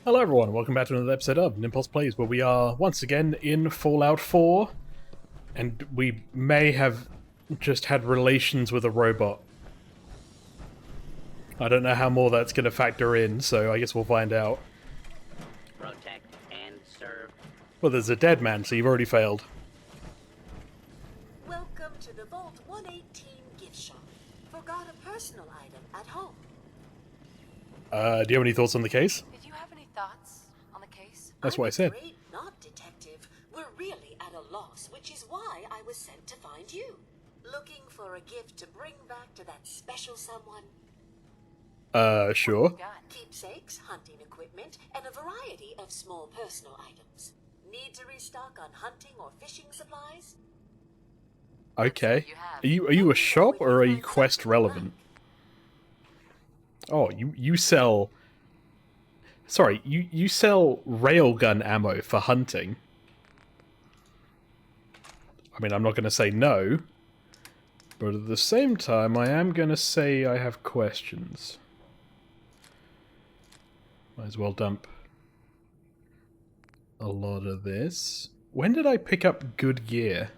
Hello everyone, welcome back to another episode of Nimpulse Plays, where we are once again in Fallout 4, and we may have just had relations with a robot. I don't know how more that's going to factor in, so I guess we'll find out. Protect and serve. Well, there's a dead man, so you've already failed. Welcome to the Vault 118 gift shop. Forgot a personal item at home. Do you have any thoughts on the case? Did you have any thoughts on the case? That's what I said. I'm afraid not, Detective. We're really at a loss, which is why I was sent to find you. Looking for a gift to bring back to that special someone? Sure. Keepsakes, hunting equipment, and a variety of small personal items. Need to restock on hunting or fishing supplies? Okay. Are you a shop, or are you quest relevant? Oh, you sell... Sorry, you sell railgun ammo for hunting. I mean, I'm not going to say no, but at the same time, I am going to say I have questions. Might as well dump a lot of this. When did I pick up good gear?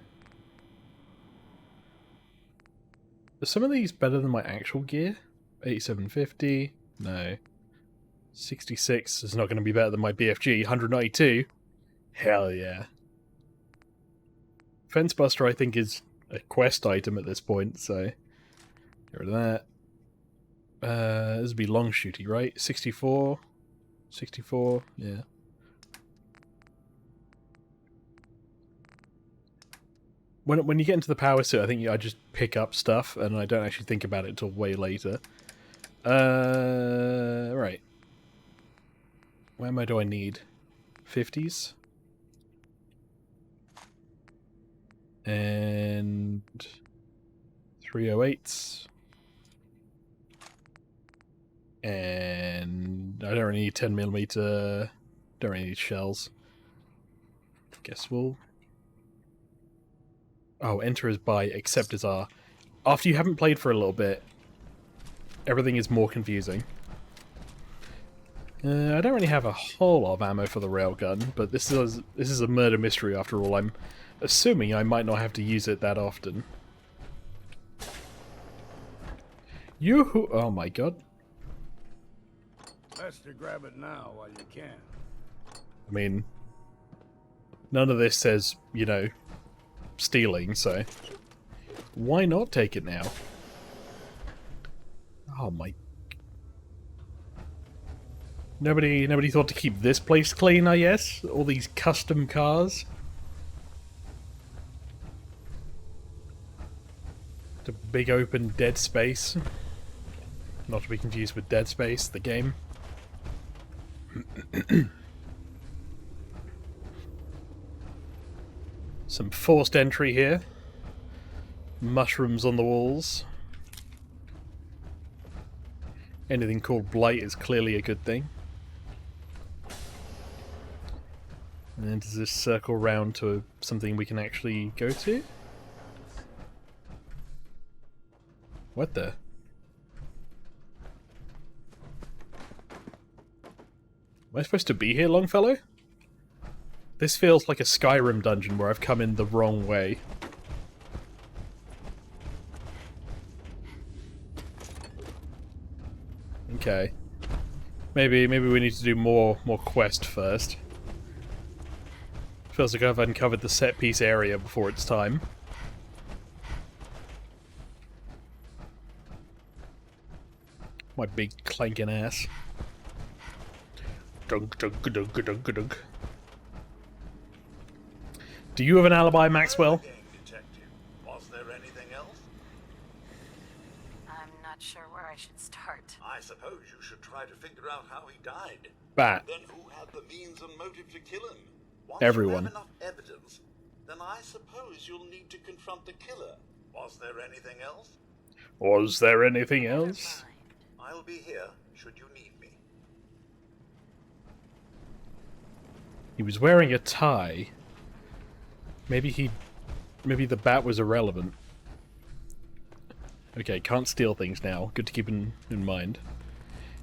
Are some of these better than my actual gear? 8750? No. 66 is not going to be better than my BFG. 192? Hell yeah. Fence Buster, I think, is a quest item at this point, so get rid of that. This would be long shooty, right? 64? 64? Yeah. When you get into the power suit, I think I just pick up stuff, and I don't actually think about it until way later. Right. What ammo do I need? 50s? And 308s. And I don't really need 10mm. Don't really need shells. Guess we'll... Oh, enter as by, accept as R. After you haven't played for a little bit, everything is more confusing. I don't really have a whole lot of ammo for the railgun, but this is a murder mystery after all. I'm assuming I might not have to use it that often. Yoo-hoo! Oh my god. Best to grab it now while you can. I mean, none of this says, you know, stealing, so why not take it now? Oh my... Nobody thought to keep this place clean, I guess? All these custom cars? The big open dead space. Not to be confused with Dead Space, the game. Some forced entry here. Mushrooms on the walls. Anything called blight is clearly a good thing. And then does this circle round to something we can actually go to? What the? Am I supposed to be here, Longfellow? This feels like a Skyrim dungeon where I've come in the wrong way. Okay. Maybe we need to do more quest first. Feels like I've uncovered the set piece area before it's time. My big clanking ass. Dunk dunk dunk dunk dunk. Do you have an alibi, Maxwell? Detective, was there anything else? I'm not sure where I should start. I suppose you should try to figure out how he died. Bat. Then who had the means and motive to kill him? Once Everyone. you have enough evidence, then I suppose you'll need to confront the killer. Was there anything else? Was there anything else? I'll be here should you need me. He was wearing a tie. Maybe the bat was irrelevant. Okay, can't steal things now. Good to keep in mind.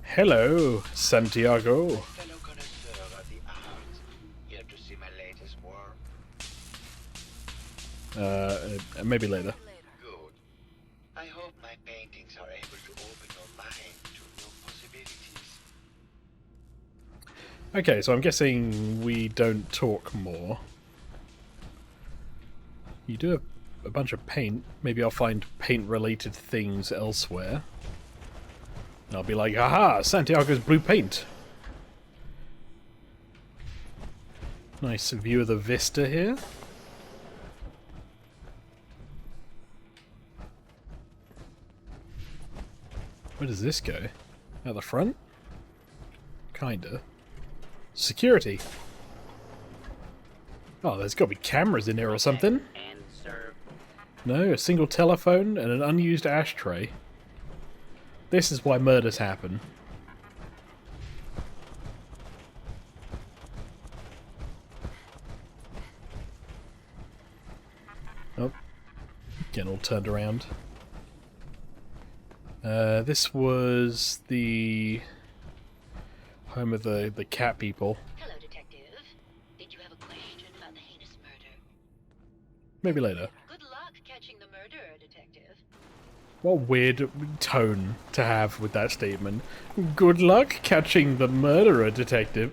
Hello, Santiago. Fellow connoisseur of the arts, here to see my latest work. Maybe later. Good. I hope my paintings are able to open your mind to new possibilities. Okay, so I'm guessing we don't talk more. You do have a bunch of paint. Maybe I'll find paint-related things elsewhere. I'll be like, aha, Santiago's blue paint. Nice view of the vista here. Where does this go? Out the front? Kinda. Security. Oh, there's gotta be cameras in there or something. And serve. No, a single telephone and an unused ashtray. This is why murders happen. Oh. Getting all turned around. This was the home of the cat people. Hello, Detective. Did you have a question about the heinous murder? Maybe later. Good luck catching the murderer, Detective. What weird tone to have with that statement. Good luck catching the murderer, Detective.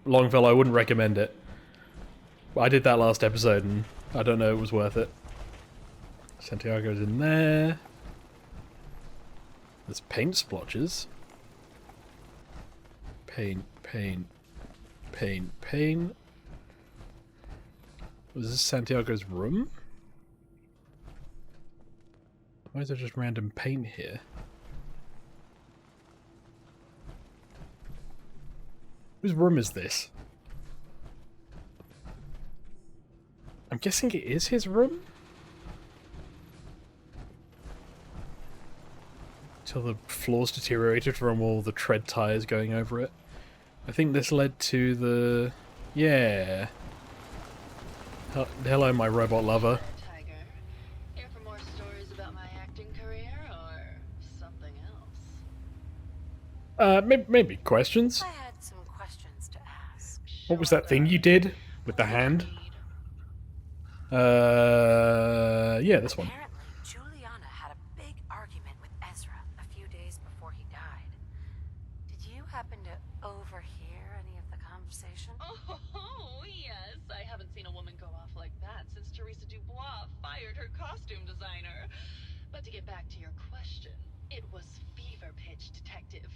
Longfellow, I wouldn't recommend it. I did that last episode and I don't know it was worth it. Santiago's in there. There's paint splotches. Paint, paint, paint, paint. Was this Santiago's room? Why is there just random paint here? Whose room is this? I'm guessing it is his room? Till the floors deteriorated from all the tread tires going over it. I think this led to the... yeah. Hello, my robot lover. Tiger, here for more stories about my acting career or something else? Maybe questions? I had some questions to ask. What was that thing you did with the hand? Yeah, this one. Apparently, Juliana had a big argument with Ezra a few days before he died. Did you happen to overhear any of the conversation? Oh, yes. I haven't seen a woman go off like that since Teresa Dubois fired her costume designer. But to get back to your question, it was fever pitch, Detective.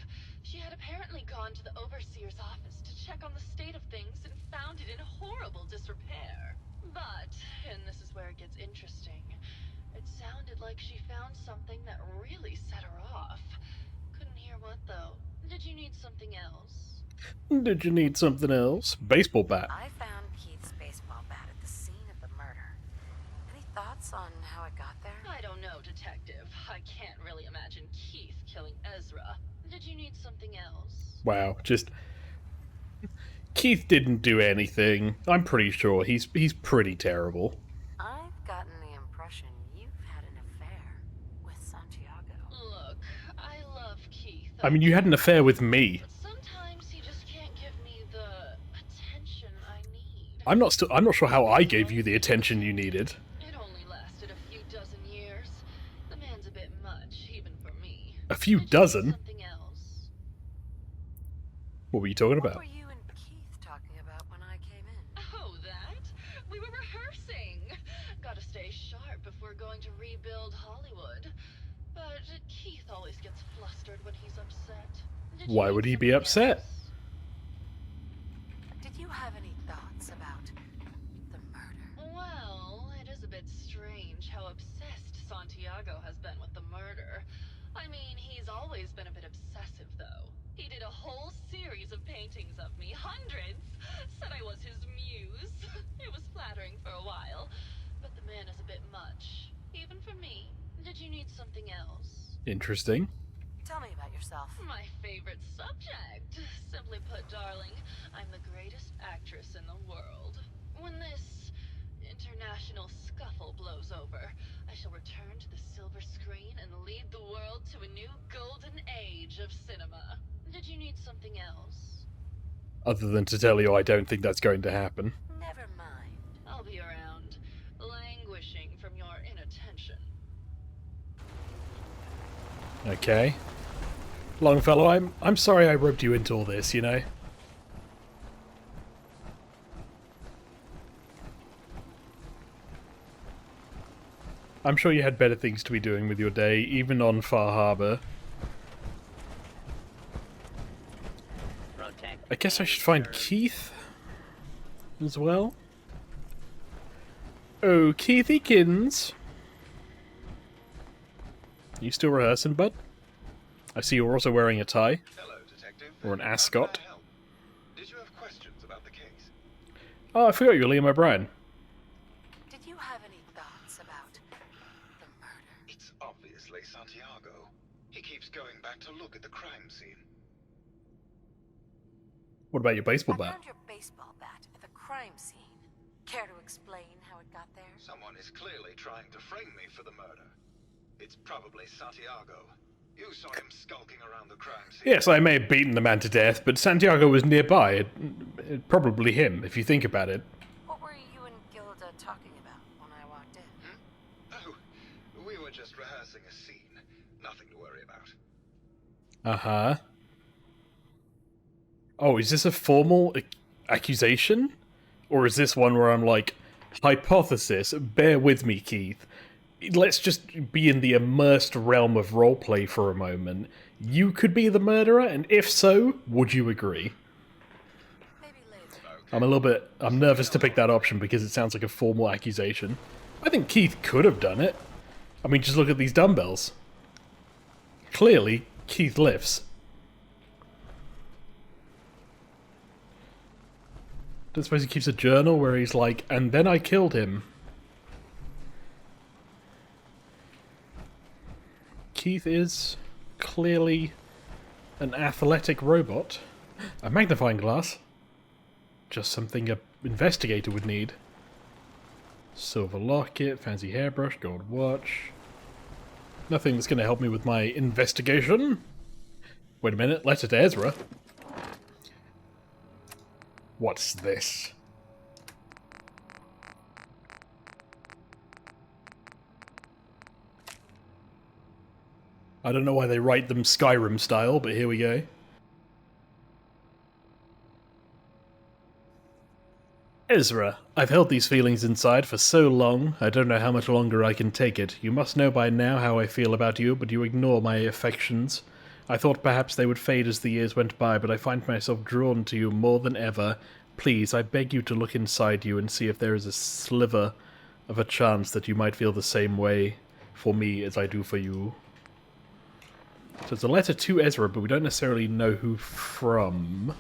She had apparently gone to the overseer's office to check on the state of things and found it in horrible disrepair. But, and this is where it gets interesting, it sounded like she found something that really set her off. Couldn't hear what, though. Did you need something else? Did you need something else? Baseball bat. I found Keith's baseball bat at the scene of the murder. Any thoughts on how it got there? I don't know, Detective. I can't really imagine Keith killing Ezra. Did you need something else? Wow, just... Keith didn't do anything. I'm pretty sure he's pretty terrible. I've gotten the impression you've had an affair with Santiago. Look, I love Keith. I mean, you had an affair with me. But sometimes he just can't give me the attention I need. I'm not sure how I gave you the attention you needed. It only lasted a few dozen years. The man's a bit much, even for me. A few Did you need dozen? Something else? What were you talking What about? were you and Keith talking about when I came in? Oh, that? We were rehearsing. Gotta stay sharp if we're going to rebuild Hollywood. But Keith always gets flustered when he's upset. Did you Why need would he be something upset? else? Did you have any thoughts about the murder? Well, it is a bit strange how obsessed Santiago has been with the murder. I mean, he's always been a bit obsessive, though. He did a whole series of paintings of me, hundreds. Said I was his muse. It was flattering for a while, but the man is a bit much, even for me. Did you need something else? Interesting. Tell me about yourself? My favorite subject. Simply put, darling, I'm the greatest actress in the world. When this international scuffle blows over, I shall return to the silver screen and lead the world to a new golden age of cinema. Did you need something else? Other than to tell you I don't think that's going to happen. Never mind. I'll be around, languishing from your inattention. Okay. Longfellow, I'm sorry I roped you into all this, you know? I'm sure you had better things to be doing with your day, even on Far Harbor. Protect I guess I and should find serve. Keith as well. Oh, Keithykins. You still rehearsing, bud? I see you're also wearing a tie. Hello, Detective. Or an How can ascot. I help? Did you have questions about the case? Oh, I forgot you were Liam O'Brien. Did you have any thoughts about the murder? It's obviously Santiago. He keeps going back to look at the crime scene. What about your baseball I bat? found your baseball bat at the crime scene. Care to explain how it got there? Someone is clearly trying to frame me for the murder. It's probably Santiago. You saw him skulking around the crime scene. Yes, I may have beaten the man to death, but Santiago was nearby. Probably him, if you think about it. What were you and Gilda talking about when I walked in? Oh, we were just rehearsing a scene. Nothing to worry about. Uh-huh. Oh, is this a formal accusation? Or is this one where I'm like, hypothesis, bear with me, Keith. Let's just be in the immersed realm of roleplay for a moment. You could be the murderer, and if so, would you agree? Maybe later. I'm nervous to pick that option because it sounds like a formal accusation. I think Keith could have done it. I mean, just look at these dumbbells. Clearly, Keith lifts. Don't suppose he keeps a journal where he's like, and then I killed him. Keith is clearly an athletic robot. A magnifying glass. Just something an investigator would need. Silver locket, fancy hairbrush, gold watch. Nothing that's going to help me with my investigation. Wait a minute, letter to Ezra. What's this? I don't know why they write them Skyrim style, but here we go. Ezra, I've held these feelings inside for so long, I don't know how much longer I can take it. You must know by now how I feel about you, but you ignore my affections. I thought perhaps they would fade as the years went by, but I find myself drawn to you more than ever. Please, I beg you to look inside you and see if there is a sliver of a chance that you might feel the same way for me as I do for you. So it's a letter to Ezra, but we don't necessarily know who from.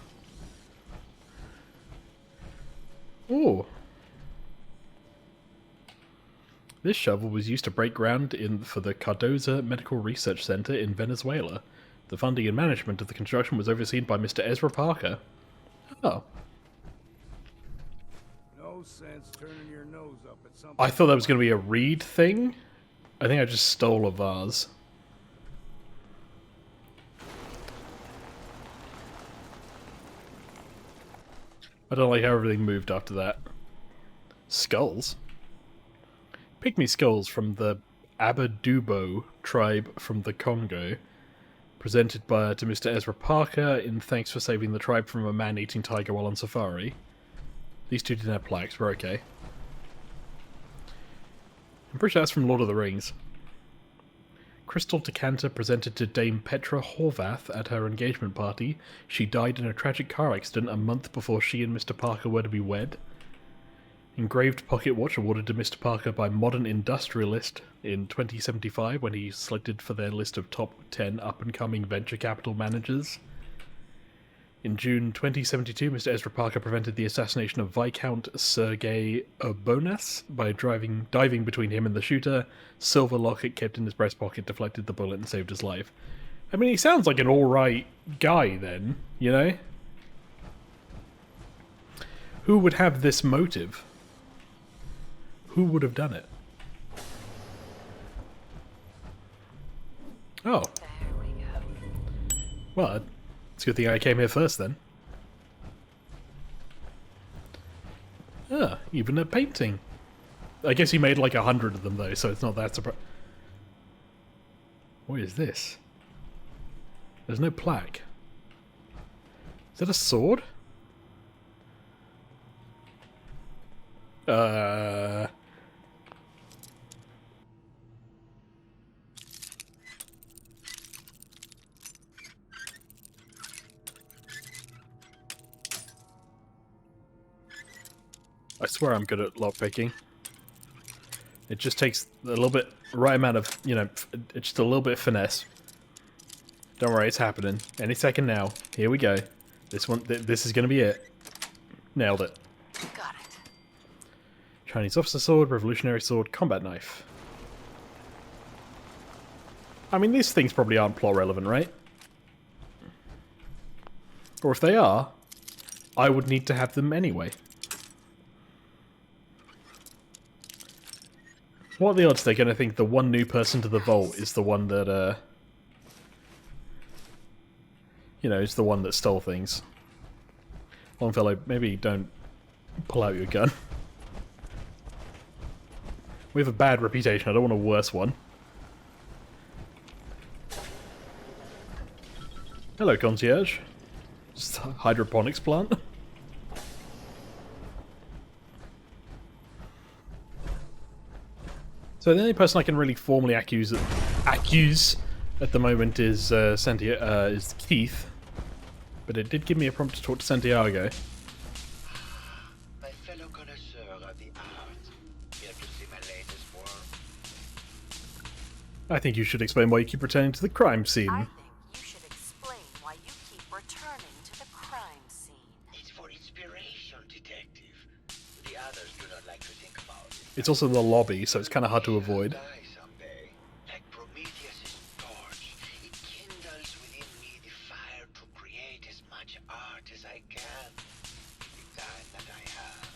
Ooh. This shovel was used to break ground for the Cardoza Medical Research Center in Venezuela. The funding and management of the construction was overseen by Mr. Ezra Parker. Oh. No sense turning your nose up at something. I thought that was going to be a read thing. I think I just stole a vase. I don't like how everything moved after that. Skulls? Pygmy skulls from the Abadubo tribe from the Congo. Presented to Mr. Ezra Parker in thanks for saving the tribe from a man-eating tiger while on safari. These two didn't have plaques, we're okay. I'm pretty sure that's from Lord of the Rings. Crystal decanter presented to Dame Petra Horvath at her engagement party. She died in a tragic car accident a month before she and Mr. Parker were to be wed. Engraved pocket watch awarded to Mr. Parker by Modern Industrialist in 2075 when he selected for their list of top 10 up-and-coming venture capital managers. In June 2072, Mr. Ezra Parker prevented the assassination of Viscount Sergei Urbonas by diving between him and the shooter. Silver locket kept in his breast pocket deflected the bullet and saved his life. I mean, he sounds like an alright guy then, you know? Who would have this motive? Who would have done it? Oh. There we go. Well, it's a good thing I came here first then. Ah, even a painting. I guess he made like 100 of them though, so it's not that surprising. What is this? There's no plaque. Is that a sword? I swear I'm good at lockpicking. It just takes a little bit, right amount of, you know, it's just a little bit of finesse. Don't worry, it's happening. Any second now. Here we go. This one, this is gonna be it. Nailed it. Got it. Chinese officer sword, revolutionary sword, combat knife. I mean, these things probably aren't plot relevant, right? Or if they are, I would need to have them anyway. What are the odds they're going to think the one new person to the vault is the one that, you know, is the one that stole things? Longfellow, maybe don't pull out your gun. We have a bad reputation, I don't want a worse one. Hello, concierge. Just a hydroponics plant. So the only person I can really formally accuse at the moment is is Keith, but it did give me a prompt to talk to Santiago. My fellow connoisseur of the arts, here to see my latest work. I think you should explain why you keep returning to the crime scene. I think you should explain why you keep returning to the crime scene. It's for inspiration, detective. The others do not like to think about it. It's also in the lobby, so it's kind of hard to avoid. Die someday. Like Prometheus' torch, it kindles within me the fire to create as much art as I can. The time that I have.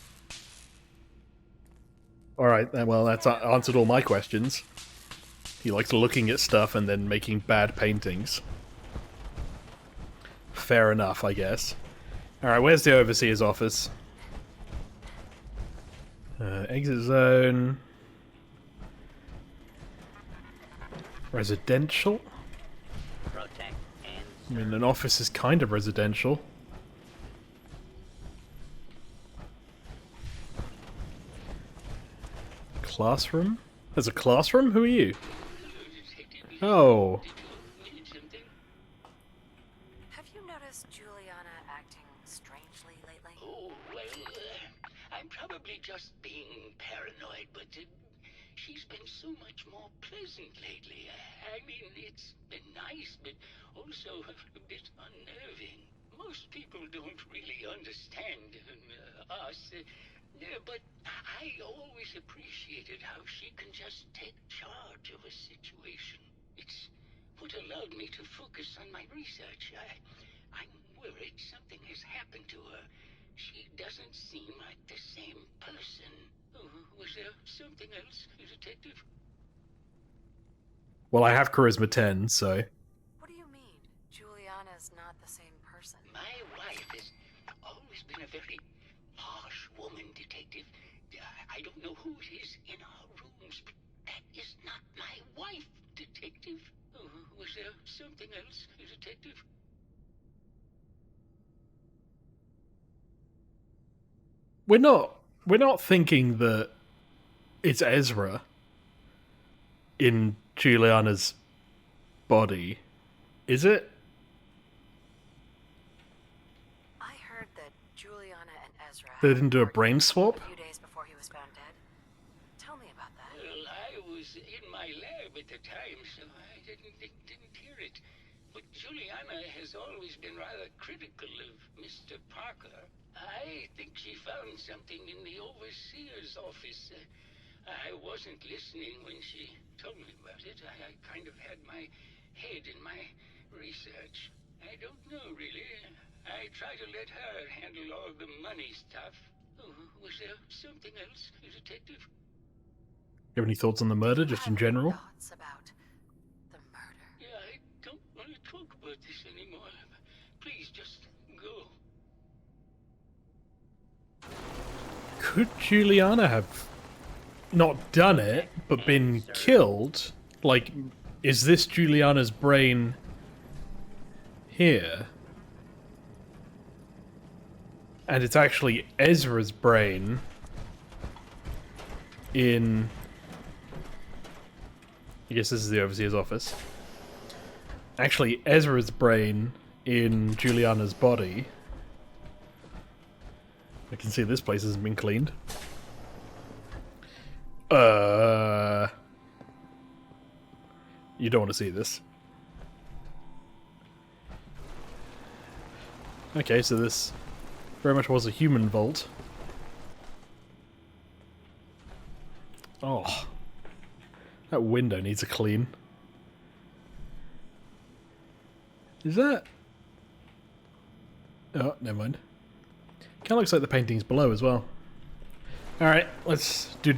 Alright, well that's answered all my questions. He likes looking at stuff and then making bad paintings. Fair enough, I guess. Alright, where's the overseer's office? Exit zone. Residential? Protect and I mean, an office is kind of residential. Classroom? There's a classroom? Who are you? Oh. Have you noticed Juliana acting strangely lately? Oh, well, I'm probably just being paranoid, but she's been so much more pleasant lately. I mean, it's been nice, but also a bit unnerving. Most people don't really understand us, but I always appreciated how she can just take charge of a situation. It's what allowed me to focus on my research. I'm worried something has happened to her. She doesn't seem like the same person. Was there something else, Detective? Well, I have charisma 10, so... What do you mean? Juliana's not the same person. My wife has always been a very harsh woman, Detective. I don't know who it is in our rooms, but that is not my wife, Detective. Was there something else, Detective? We're not thinking that it's Ezra in Juliana's body, is it? I heard that Juliana and Ezra They had didn't do a argument brain swap? a few days before he was found dead. Tell me about that. Well, I was in my lab at the time, so I didn't hear it. But Juliana has always been rather critical of Mr. Parker. I think she found something in the overseer's office. I wasn't listening when she told me about it. I kind of had my head in my Research? I don't know, really. I try to let her handle all the money stuff. Oh, was there something else, Detective? You have any thoughts on the murder, just in general? Thoughts about the murder? Yeah, I don't want to talk about this anymore. Please, just go. Could Juliana have not done it, but been killed? Like, is this Juliana's brain here? And it's actually Ezra's brain in... I guess this is the Overseer's office. Actually, Ezra's brain in Juliana's body. I can see this place hasn't been cleaned. You don't want to see this. Okay, so this very much was a human vault. Oh. That window needs a clean. Is that... Oh, never mind. Kinda looks like the paintings below as well. Alright, let's do.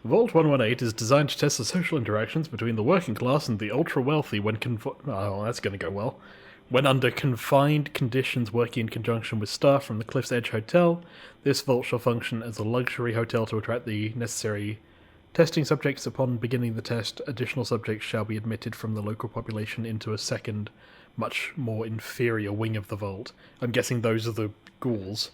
Vault 118 is designed to test the social interactions between the working class and the ultra-wealthy when oh, that's gonna go well. When under confined conditions working in conjunction with staff from the Cliff's Edge Hotel, this vault shall function as a luxury hotel to attract the necessary testing subjects. Upon beginning the test, additional subjects shall be admitted from the local population into a second, much more inferior wing of the vault. I'm guessing those are the ghouls.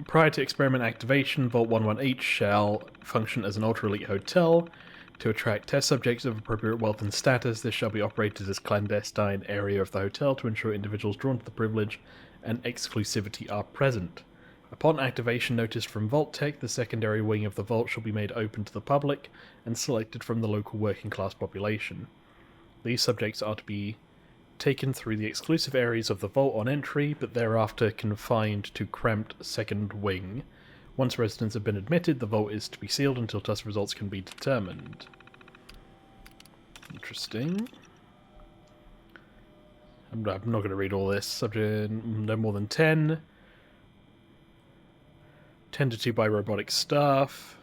Prior to experiment activation, Vault 118 shall function as an ultra-elite hotel. To attract test subjects of appropriate wealth and status, this shall be operated as clandestine area of the hotel to ensure individuals drawn to the privilege and exclusivity are present. Upon activation notice from Vault Tech, the secondary wing of the vault shall be made open to the public and selected from the local working class population. These subjects are to be taken through the exclusive areas of the vault on entry, but thereafter confined to cramped second wing. Once residents have been admitted, the vault is to be sealed until test results can be determined. Interesting. I'm not going to read all this. Subject no more than 10. Tended to by robotic staff.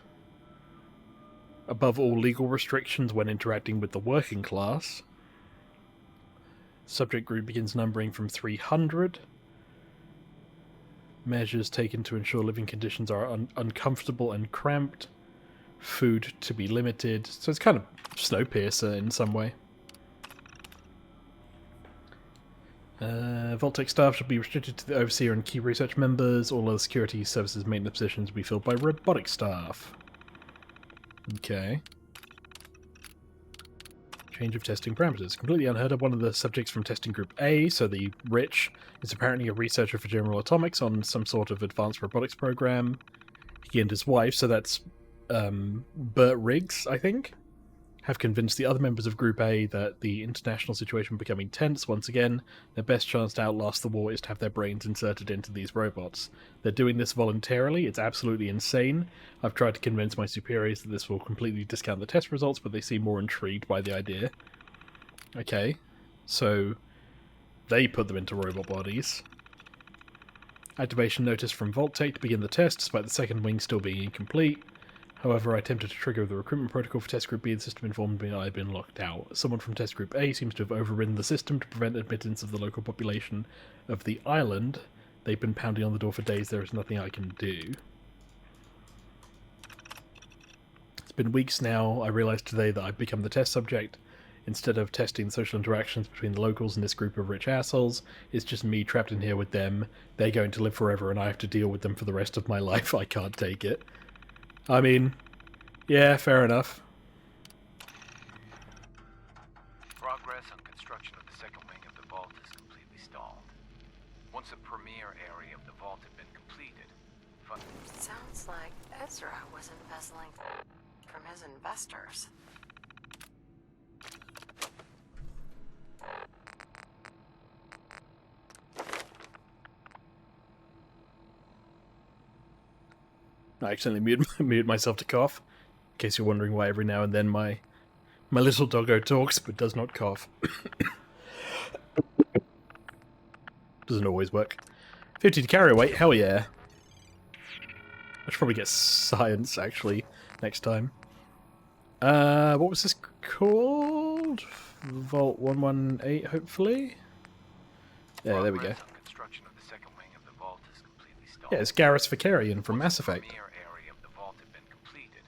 Above all legal restrictions when interacting with the working class. Subject group begins numbering from 300. Measures taken to ensure living conditions are uncomfortable and cramped. Food to be limited. So it's kind of Snowpiercer in some way. Vault-Tec staff should be restricted to the Overseer and key research members. All other security services maintenance positions will be filled by robotic staff. Okay. Change of testing parameters. Completely unheard of. One of the subjects from testing group A, so the Rich, is apparently a researcher for General Atomics on some sort of advanced robotics program. He and his wife, so that's Bert Riggs, I think, have convinced the other members of Group A that the international situation will become tense once again. Their best chance to outlast the war is to have their brains inserted into these robots. They're doing this voluntarily. It's absolutely insane. I've tried to convince my superiors that this will completely discount the test results, but they seem more intrigued by the idea. Okay, so they put them into robot bodies. Activation notice from Vault-Tec to begin the test, despite the second wing still being incomplete. However, I attempted to trigger the recruitment protocol for Test Group B. The system informed me I had been locked out. Someone from Test Group A seems to have overridden the system to prevent admittance of the local population of the island. They've been pounding on the door for days. There is nothing I can do. It's been weeks now. I realised today that I've become the test subject. Instead of testing the social interactions between the locals and this group of rich assholes, it's just me trapped in here with them. They're going to live forever and I have to deal with them for the rest of my life. I can't take it. I mean, yeah, fair enough. Progress on construction of the second wing of the vault is completely stalled. Once a premier area of the vault had been completed, Sounds like Ezra was embezzling from his investors. I accidentally muted myself to cough. In case you're wondering why every now and then my little doggo talks but does not cough. Doesn't always work. 50 to carry weight, hell yeah. I should probably get science, actually, next time. What was this called? Vault 118, hopefully? Yeah, there we go. Construction of the second wing of the vault is completely stalled. Yeah, it's Garrus Vicarian from Mass Effect. The premier area of the vault had been completed.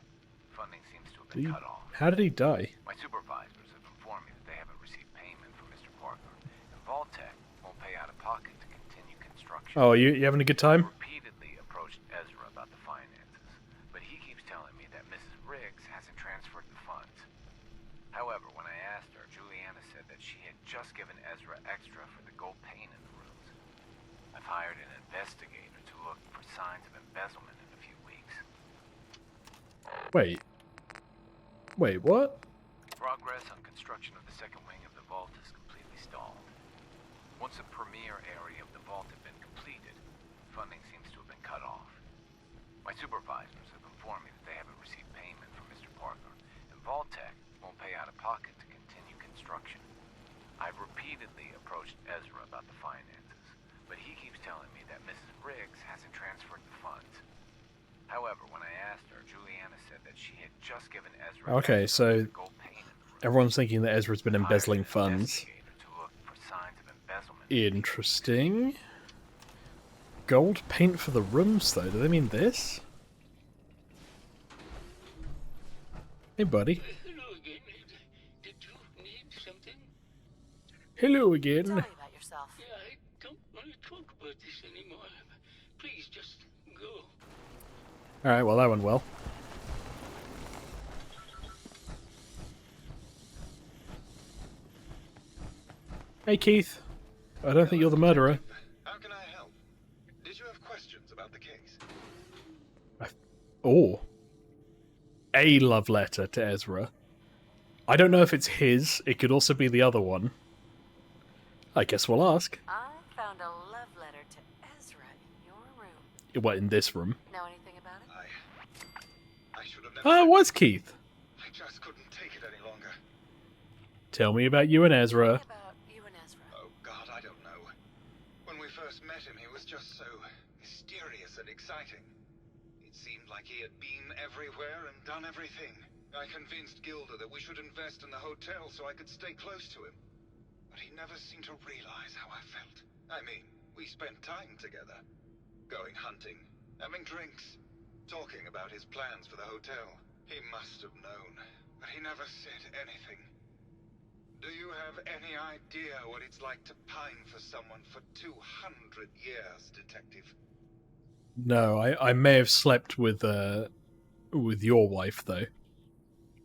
Funding seems to have been cut off. How did he die? My supervisors have informed me that they haven't received payment from Mr. Parker, and Vault-Tec won't pay out of pocket to continue construction. Oh, you having a good time? Repeatedly approached Ezra about the finances, but he keeps telling me that Mrs. Riggs hasn't transferred the funds. However, when I asked her, Juliana said that she had just given Ezra extra for the gold paint in the rooms. I've hired an investigator to look for signs of embezzlement in a few weeks. Wait, what? Progress on construction of the second wing of the vault is completely stalled. Once the premier area of the vault had been completed, funding seems to have been cut off. My supervisors have informed me that they haven't received payment from Mr. Parker, and Vault-Tec won't pay out of pocket to continue construction. I've repeatedly approached Ezra about the finances, but he keeps telling me that Mrs. Riggs hasn't transferred the funds. However, when I asked her, Juliana said that she had just given Ezra Okay, so gold paint in the room. everyone's thinking that Ezra's been embezzling funds. Interesting. Gold paint for the rooms, though. Do they mean this? Hey, buddy. Hello again. Did you need something? Hello again. Tell me about yourself. Yeah, I don't want to talk about this anymore. Please, just go. Alright, well, that went well. Hey, Keith. I don't think you're the murderer. How can I help? Did you have questions about the case? Oh. A love letter to Ezra. I don't know if it's his. It could also be the other one. I guess we'll ask. I found a love letter to Ezra in your room. What, in this room? Know anything about it? I should have never... Ah, it was Keith. I just couldn't take it any longer. Tell me about you and Ezra. About you and Ezra. Oh, God, I don't know. When we first met him, he was just so mysterious and exciting. It seemed like he had been everywhere and done everything. I convinced Gilda that we should invest in the hotel so I could stay close to him. But he never seemed to realize how I felt. I mean, we spent time together. Going hunting, having drinks, talking about his plans for the hotel. He must have known, but he never said anything. Do you have any idea what it's like to pine for someone for 200 years, Detective? No, I may have slept with your wife, though.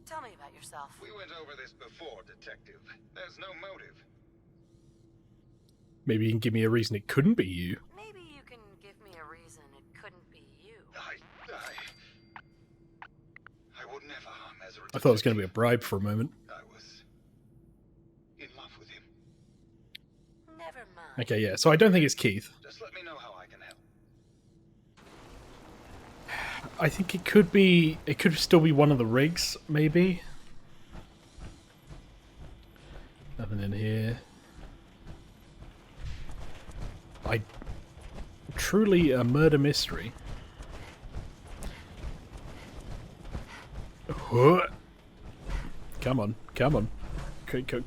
Tell me about yourself. We went over this before, Detective. There's no motive. Maybe you can give me a reason it couldn't be you. Maybe you can give me a reason it couldn't be you. I would never harm Ezra. I thought it was going to be a bribe for a moment. I was in love with him. Never mind. Okay, yeah, so I don't think it's Keith. Just let me know how I can help. I think it could be... It could still be one of the rigs, maybe? Nothing in here. Truly a murder mystery. Come on, come on.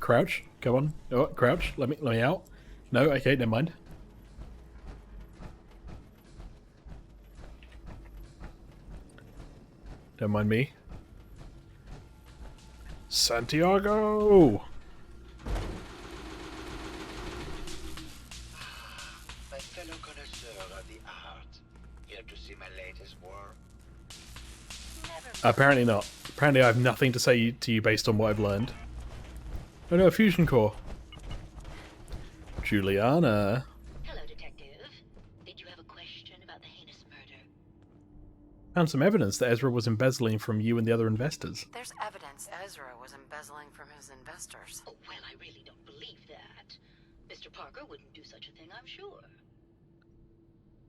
Crouch, come on. Oh, crouch, let me out. No, okay, never mind. Don't mind me. Santiago! My fellow connoisseur of the art. Here to see my latest work. Apparently not. Apparently I have nothing to say to you based on what I've learned. Oh no, a fusion core. Juliana. Hello, Detective. Did you have a question about the heinous murder? Found some evidence that Ezra was embezzling from you and the other investors. There's evidence Ezra was embezzling from his investors. Oh, well, I really don't believe that. Mr. Parker wouldn't do such a thing, I'm sure.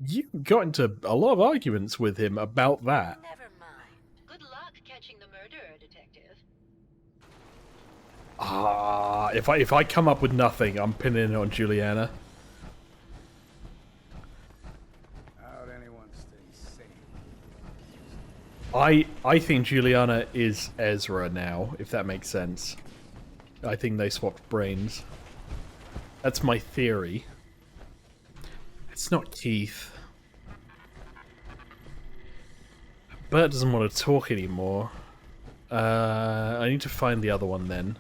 You got into a lot of arguments with him about that. Never mind. Good luck catching the murderer, Detective. If I come up with nothing, I'm pinning it on Juliana. How'd anyone stay safe? I think Juliana is Ezra now, if that makes sense. I think they swapped brains. That's my theory. It's not Keith. Bert doesn't want to talk anymore. I need to find the other one then.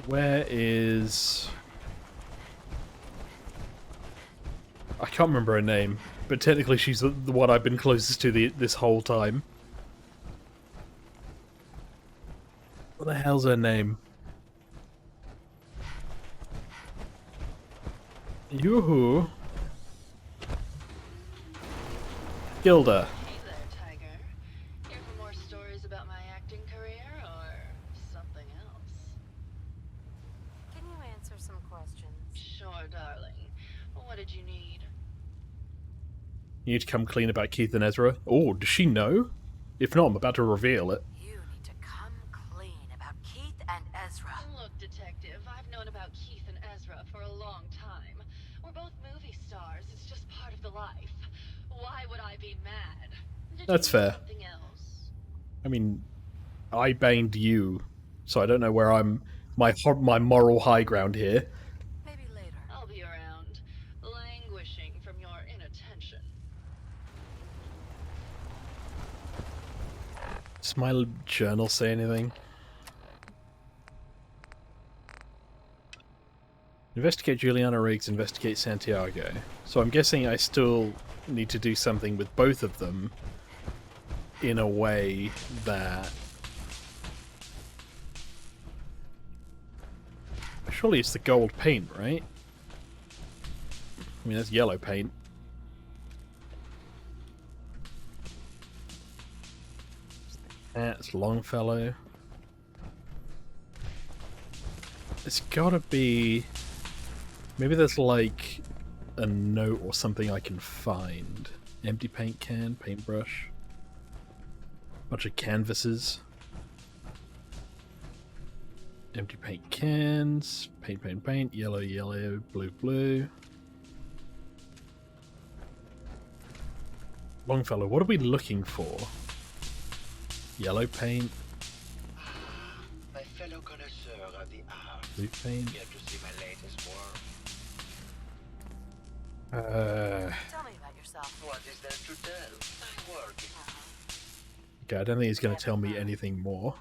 Where is... I can't remember her name, but technically she's the one I've been closest to this whole time. What the hell's her name? Yoo-hoo. Gilda. Hey there, Tiger. Here for more stories about my acting career or something else? Can you answer some questions? Sure, darling. What did you need? You need to come clean about Keith and Ezra. Oh, does she know? If not, I'm about to reveal it. You need to come clean about Keith and Ezra. Look, Detective, I've known about Keith and Ezra for a long time. We're both movie stars. It's just part of the life. Why would I be mad? Did That's you need fair. something else? I mean, I banged you, so I don't know where I'm... my moral high ground here. Maybe later. I'll be around, languishing from your inattention. Does my journal say anything? Investigate Juliana Riggs, investigate Santiago. So I'm guessing I still need to do something with both of them in a way that... Surely it's the gold paint, right? I mean, that's yellow paint. That's Longfellow. It's gotta be... Maybe there's like a note or something I can find. Empty paint can, paintbrush. Bunch of canvases. Empty paint cans. Paint, paint, paint. Yellow, yellow. Blue, blue. Longfellow, what are we looking for? Yellow paint. My fellow connoisseur of the arts. Blue paint. Here to see my latest work. Tell me about yourself. What is there to tell? My work. Okay, I don't think he's going to tell me anything more.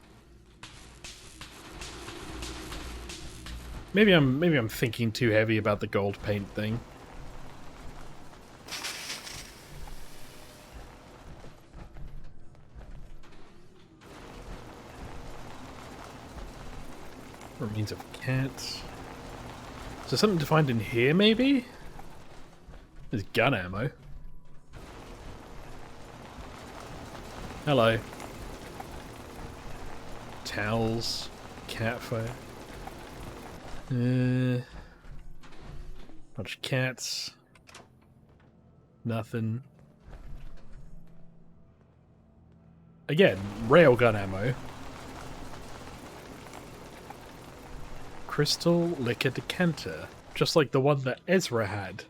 Maybe I'm thinking too heavy about the gold paint thing. Remains of cats. Is there something to find in here, maybe? There's gun ammo. Hello. Towels. Cat fur. Bunch of cats. Nothing. Again, railgun ammo. Crystal liquor decanter. Just like the one that Ezra had.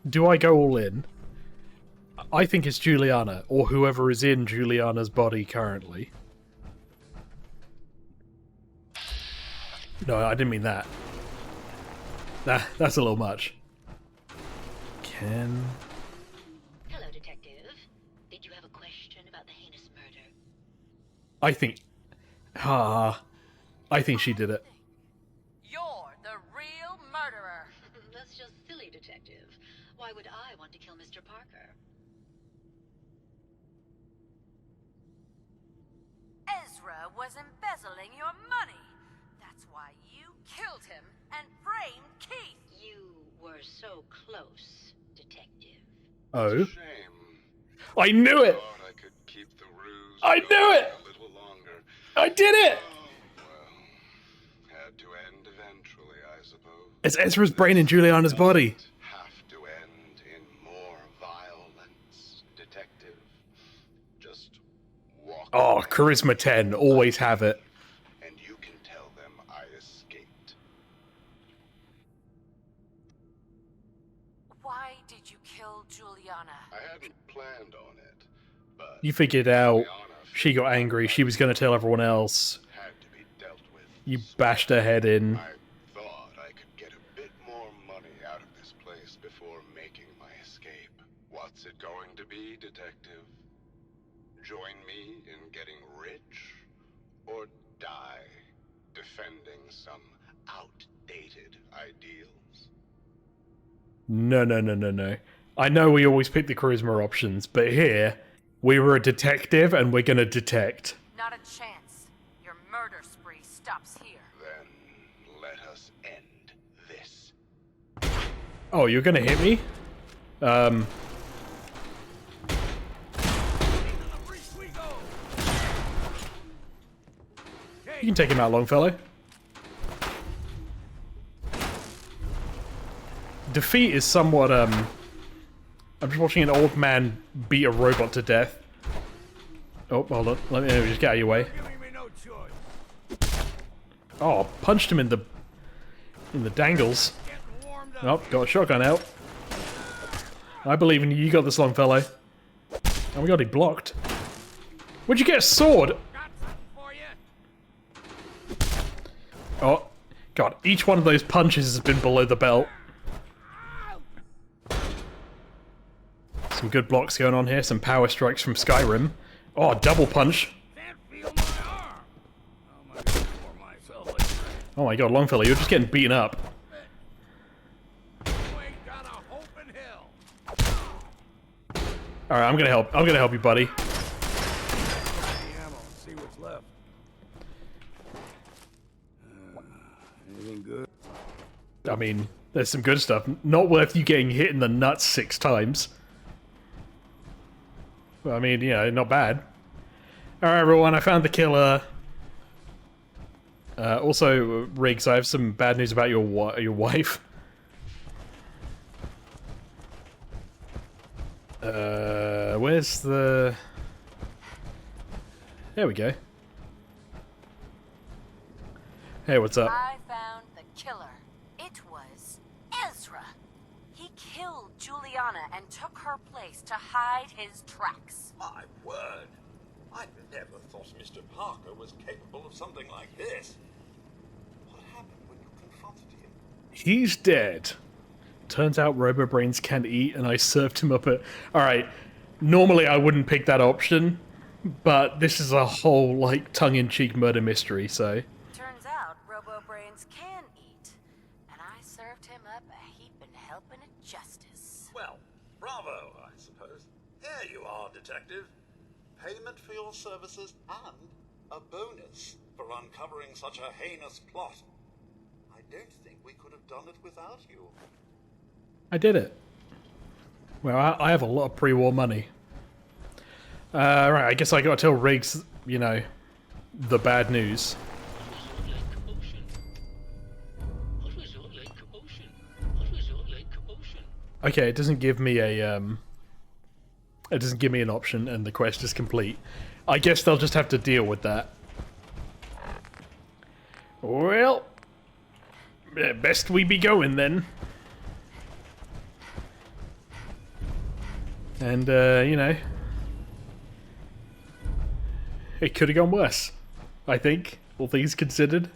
Do I go all in? I think it's Juliana, or whoever is in Juliana's body currently. No, I didn't mean that. That's a little much. Can... Hello, Detective. Did you have a question about the heinous murder? I think... I think she did it. You're the real murderer. That's just silly, Detective. Why would I want to kill Mr. Parker? Ezra was embezzling your money. That's why you killed him and framed Keith. You were so close, Detective. Oh. Shame. I knew it! Thought I could keep the ruse I knew going it! a little longer. I did it! Oh, well, had to end eventually, I suppose. It's Ezra's brain in Juliana's body. Have to end in more violence, detective. Just walk Oh, away charisma 10. Always have it. and you can tell them I escaped. Why did you kill Juliana? I hadn't planned on it, but You figured out Juliana she got angry. She was going to tell everyone else. had to be dealt with. You bashed her head in. I thought I could get a bit more money out of this place before making my escape. What's it going to be, detective? Join me in getting rich? Or die defending some outdated ideals? No, no, no, no, no. I know we always pick the charisma options, but here, we were a detective and we're gonna detect. Not a chance. Your murder spree stops here. Then let us end this. Oh, you're gonna hit me? You can take him out, Longfellow. Defeat is somewhat, I'm just watching an old man beat a robot to death. Oh, hold on. Let me just get out of your way. Oh, punched him in the dangles. Oh, got a shotgun out. I believe in you. You got this, Longfellow. Oh my god, he blocked. Where'd you get a sword? Oh, god, each one of those punches has been below the belt. Some good blocks going on here, some power strikes from Skyrim. Oh, double punch. Oh my god, Longfellow, you're just getting beaten up. Alright, I'm gonna help. I'm gonna help you, buddy. See what's left. Anything good? I mean, there's some good stuff. Not worth you getting hit in the nuts 6 times. Well, I mean, you know, not bad. Alright, everyone, I found the killer. Also, Riggs, I have some bad news about your wife. Where's the... There we go. Hey, what's up? I found the killer. It was Ezra. He killed Juliana and took her place to hide his tracks. My word! I never thought Mr. Parker was capable of something like this. What happened when you confronted him? He's dead. Turns out RoboBrains can eat, and I served him up a... Alright, normally I wouldn't pick that option, but this is a whole, like, tongue-in-cheek murder mystery, so... Turns out RoboBrains can eat, and I served him up a heapin' helping of justice. Well, bravo, I suppose. Here you are, detective. Payment for your services and a bonus for uncovering such a heinous plot. I don't think we could have done it without you. I did it. Well, I have a lot of pre-war money. Right, I guess I gotta tell Riggs, you know, the bad news. Okay, it doesn't give me a, it doesn't give me an option and the quest is complete. I guess they'll just have to deal with that. Well, best we be going then. And, you know, it could have gone worse, I think, all things considered.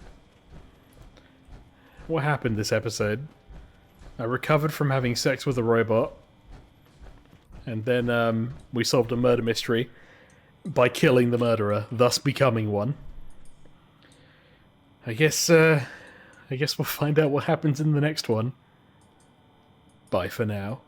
What happened this episode? I recovered from having sex with a robot. And then, we solved a murder mystery by killing the murderer, thus becoming one. I guess we'll find out what happens in the next one. Bye for now.